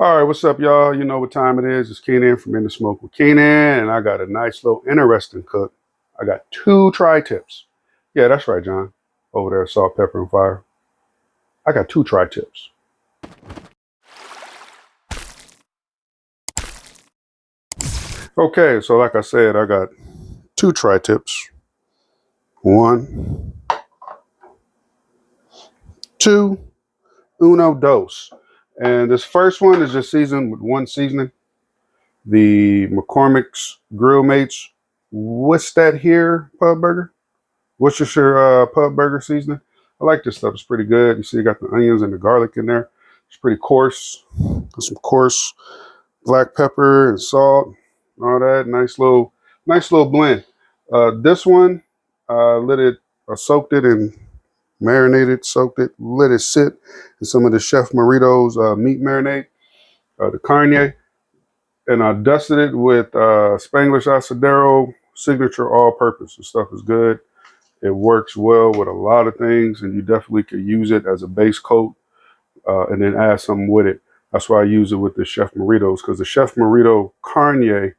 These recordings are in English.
All right, what's up, y'all? You know what time it is. It's Keenan from In the Smoke with Keenan, and I got a nice little interesting cook. I got 2 tri-tips. Yeah, that's right, John. Over there, salt, pepper, and fire. I got 2 tri-tips. Okay, so like I said, I got 2 tri-tips. 1, 2, uno, dos. And this first one is just seasoned with 1 seasoning. The McCormick's Grill Mates. What's that here, Pub Burger? Worcestershire Pub Burger seasoning. I like this stuff. It's pretty good. You see, you got the onions and the garlic in there. It's pretty coarse. Got some coarse black pepper and salt, and all that. Nice little blend. This one, I soaked it and marinated, soaked it, let it sit in some of the Chef Marito's meat marinade, the carne, and I dusted it with Spanglish Asadero signature all-purpose. The stuff is good. It works well with a lot of things, and you definitely could use it as a base coat and then add something with it. That's why I use it with the Chef Maritos, because the Chef Marito Carne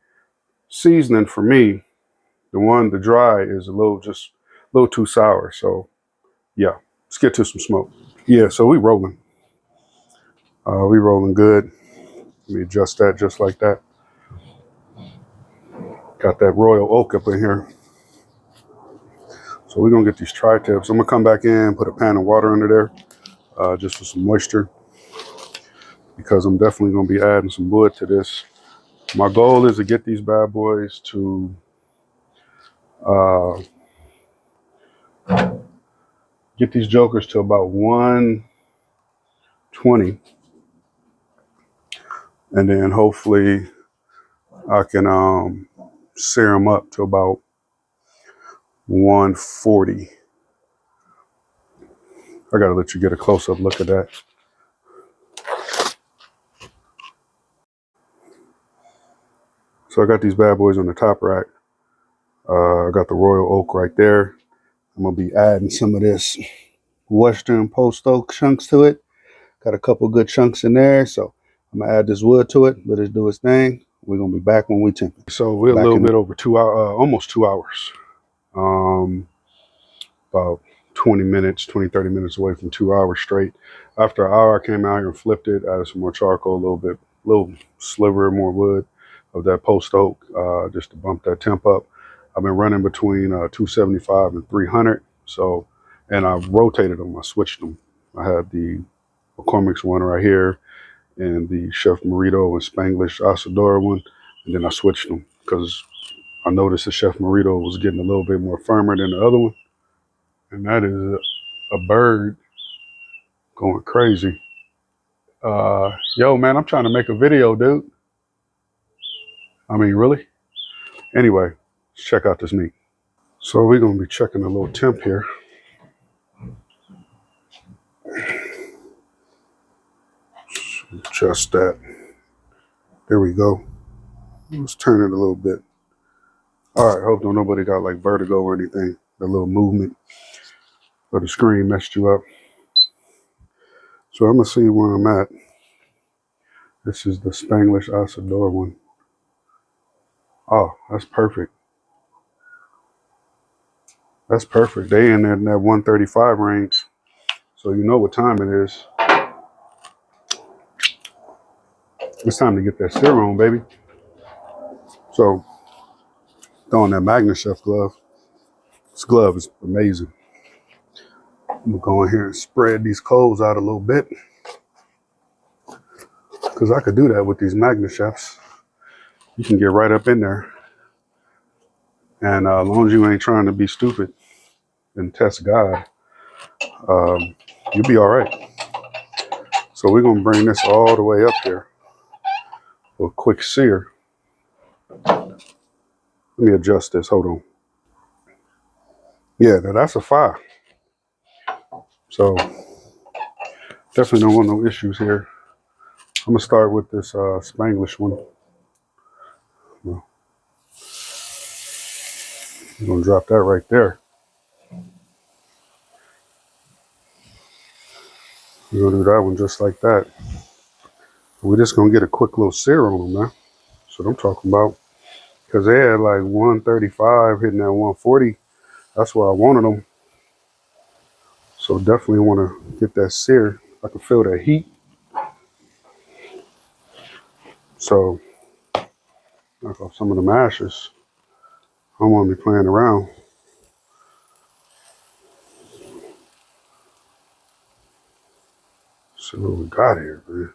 seasoning for me, the dry, is just a little too sour. So yeah, let's get to some smoke. Yeah, so we rolling. We rolling good. Let me adjust that just like that. Got that royal oak up in here. So we're gonna get these tri-tips. I'm gonna come back in, put a pan of water under there, just for some moisture, because I'm definitely going to be adding some wood to this. My goal is to get these bad boys to get these jokers to about 120, and then hopefully I can sear them up to about 140. I gotta let you get a close-up look at that. So I got these bad boys on the top rack. I got the royal oak right there. I'm gonna be adding some of this Western post oak chunks to it. Got a couple good chunks in there, so I'm gonna add this wood to it. Let it do its thing. We're gonna be back when we temp it. So we're a little bit over 2 hours, almost 2 hours. About 30 minutes away from 2 hours straight. After an hour, I came out here and flipped it, added some more charcoal, little sliver more wood of that post oak, just to bump that temp up. I've been running between 275 and 300. So, and I rotated them. I switched them. I had the McCormick's one right here, and the Chef Marito and Spanglish Asadora one, and then I switched them because I noticed the Chef Marito was getting a little bit more firmer than the other one, and that is a bird going crazy. Yo, man, I'm trying to make a video, dude. I mean, really? Anyway, let's check out this meat. So we're gonna be checking a little temp here. Just that. There we go. Let's turn it a little bit. All right, hope don't nobody got like vertigo or anything. The little movement of the screen messed you up. So I'm gonna see where I'm at. This is the Spanglish Asador one. Oh, that's perfect. That's perfect. They in there in that 135 range. So you know what time it is. It's time to get that sear on, baby. So throwing that Magna Chef glove. This glove is amazing. I'm gonna go in here and spread these coals out a little bit, because I could do that with these Magna Chefs. You can get right up in there, and as long as you ain't trying to be stupid and test God, you'll be all right. So we're gonna bring this all the way up here for a quick sear. Let me adjust this. Hold on. Yeah, that's a 5. So definitely don't want no issues here. I'm gonna start with this Spanglish one. I'm gonna drop that right there. We're gonna do that one just like that. We're just gonna get a quick little sear on them, man. That's what I'm talking about. Cause they had like 135 hitting that 140. That's why I wanted them. So definitely want to get that sear. I can feel that heat. So knock off some of the ashes. I don't want to be playing around. See what we got here, man.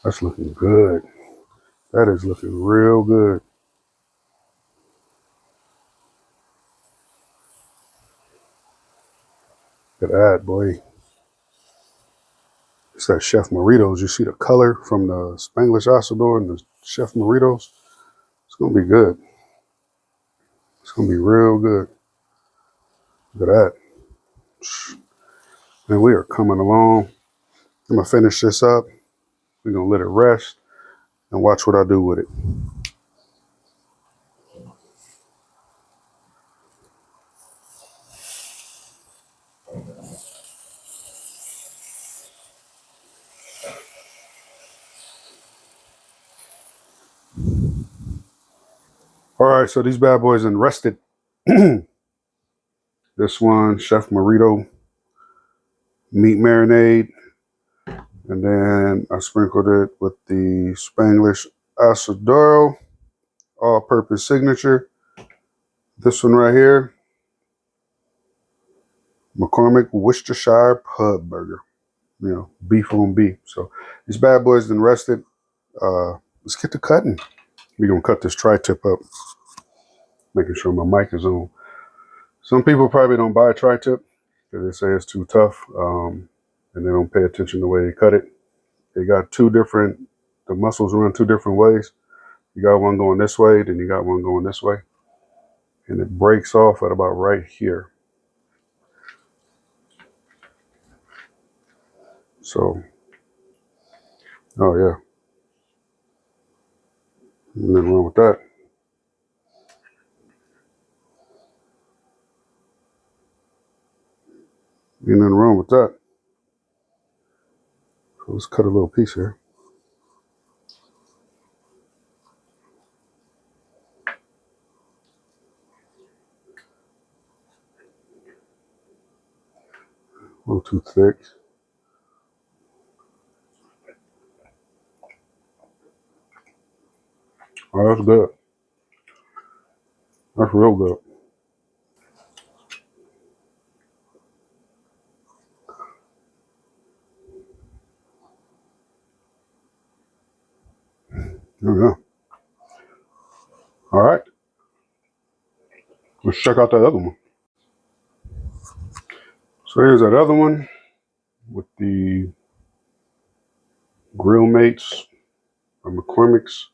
That's looking good. That is looking real good. Look at that, boy. It's that Chef Maritos. You see the color from the Spanglish Asador and the Chef Maritos? It's going to be good. It's going to be real good. Look at that. And we are coming along. I'm going to finish this up. We're going to let it rest and watch what I do with it. All right, so these bad boys done rested. This one, Chef Marito meat marinade. And then I sprinkled it with the Spanglish Asadoro all-purpose signature. This one right here, McCormick Worcestershire Pub burger. You know, beef on beef. So these bad boys done rested. Let's get to cutting. We're going to cut this tri-tip up, making sure my mic is on. Some people probably don't buy a tri-tip because they say it's too tough, and they don't pay attention to the way they cut it. They got two different, the muscles run two different ways. You got one going this way, then you got one going this way. And it breaks off at about right here. So, oh yeah. Nothing wrong with that. Ain't nothing wrong with that. So let's cut a little piece here. A little too thick. Oh, that's good. That's real good. Oh yeah. All right. Let's check out that other one. So here's that other one with the Grill Mates or McCormick's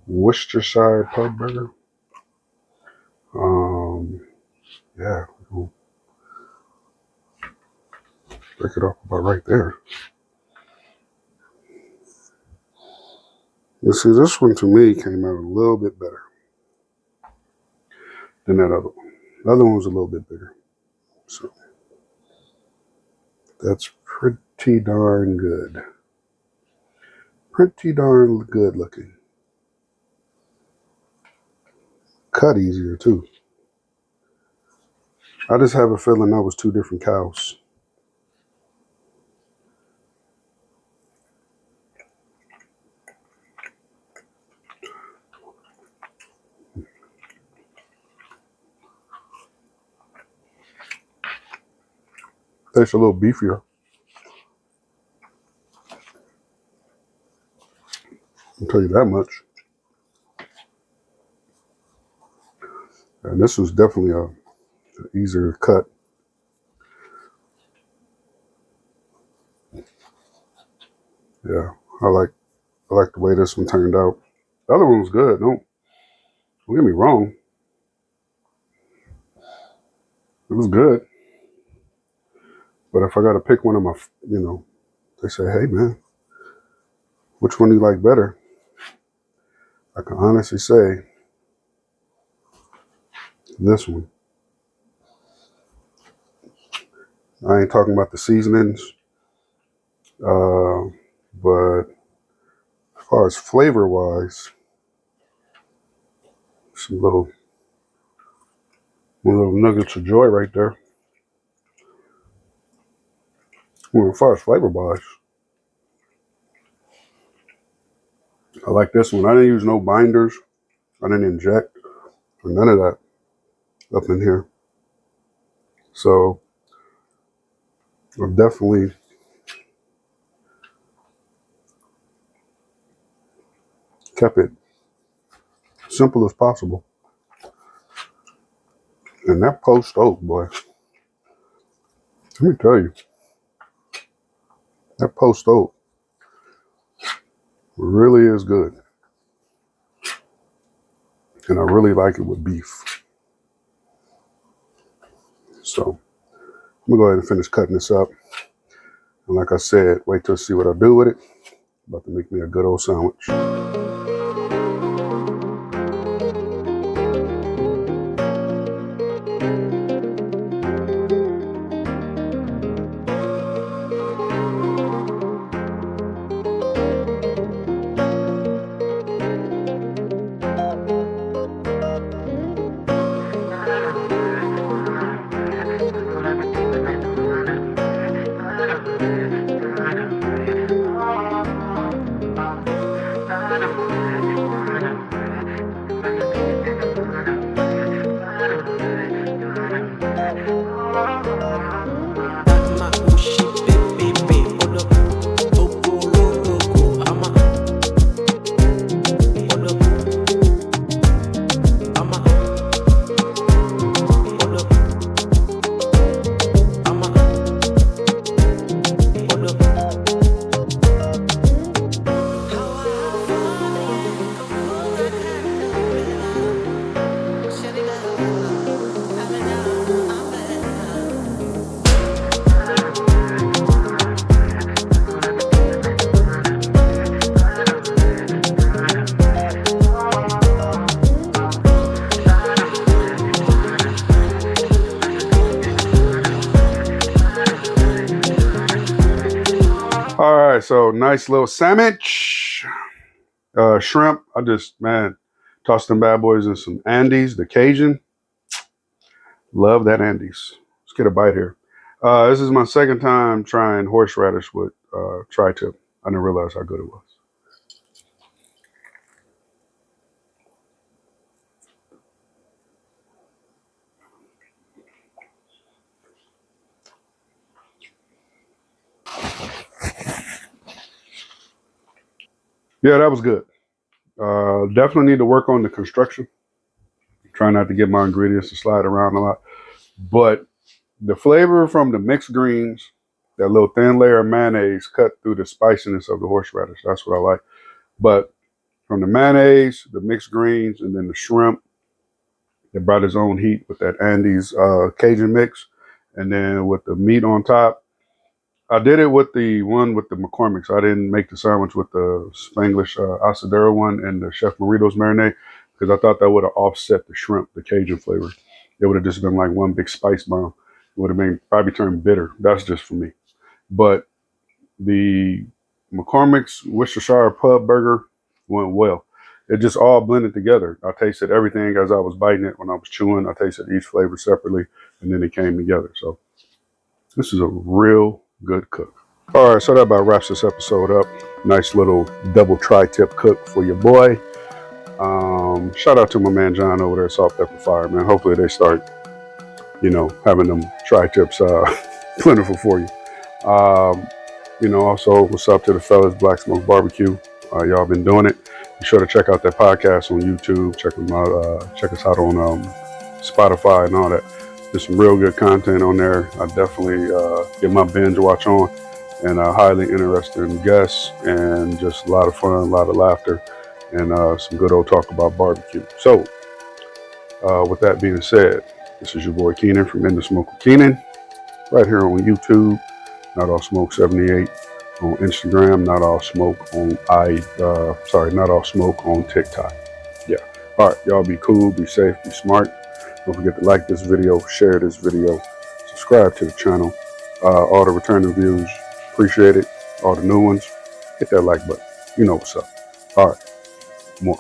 Worcestershire Pub burger. Yeah, we'll break it off about right there. You see, this one to me came out a little bit better than that other one. The other one was a little bit bigger. So that's pretty darn good. Pretty darn good looking. Cut easier too. I just have a feeling that was two different cows. Tastes a little beefier. I'll tell you that much. And this was definitely a easier cut. Yeah, I like the way this one turned out. The other one was good. Don't get me wrong. It was good. But if I got to pick one of my, they say, hey man, which one do you like better? I can honestly say This one. I ain't talking about the seasonings, but as far as flavor wise, some little nuggets of joy right there. Well, as far as flavor wise, I like this one. I didn't use no binders. I didn't inject or none of that up in here. So I definitely kept it simple as possible. And that post oak, boy, let me tell you, that post oak really is good. And I really like it with beef. So I'm gonna go ahead and finish cutting this up. And like I said, wait till I see what I do with it. About to make me a good old sandwich. All right, so nice little sandwich. Shrimp. I just, tossed them bad boys in some Andes, the Cajun. Love that Andes. Let's get a bite here. This is my second time trying horseradish with tri-tip. I didn't realize how good it was. Yeah, that was good. Definitely need to work on the construction. Try not to get my ingredients to slide around a lot. But the flavor from the mixed greens, that little thin layer of mayonnaise cut through the spiciness of the horseradish. That's what I like. But from the mayonnaise, the mixed greens, and then the shrimp, it brought its own heat with that Andes Cajun mix. And then with the meat on top, I did it with the one with the McCormick's. I didn't make the sandwich with the Spanglish Asadero one and the Chef Marito's marinade because I thought that would have offset the shrimp, the Cajun flavor. It would have just been like one big spice bomb. It would have been probably turned bitter. That's just for me. But the McCormick's Worcestershire Pub burger went well. It just all blended together. I tasted everything as I was biting it when I was chewing. I tasted each flavor separately, and then it came together. So this is a real good cook. All right, so that about wraps this episode up. Nice little double tri-tip cook for your boy. Shout out to my man John over there at Salt Pepper Fire, man. Hopefully they start, having them tri-tips plentiful for you. Also, what's up to the fellas, Black Smoke Barbecue? Y'all been doing it. Be sure to check out that podcast on YouTube. Check them out. Check us out on Spotify and all that. There's some real good content on there. I definitely get my binge watch on, and highly interesting guests, and just a lot of fun, a lot of laughter, and some good old talk about barbecue. So, with that being said, this is your boy Keenan from In the Smoke with Keenan, right here on YouTube. Not All Smoke 78 on Instagram. Not All Smoke on Not All Smoke on TikTok. Yeah, All right, y'all be cool, be safe, be smart. Don't forget to like this video, share this video, subscribe to the channel. All the returning views, appreciate it. All the new ones, hit that like button. You know what's up. All right, more.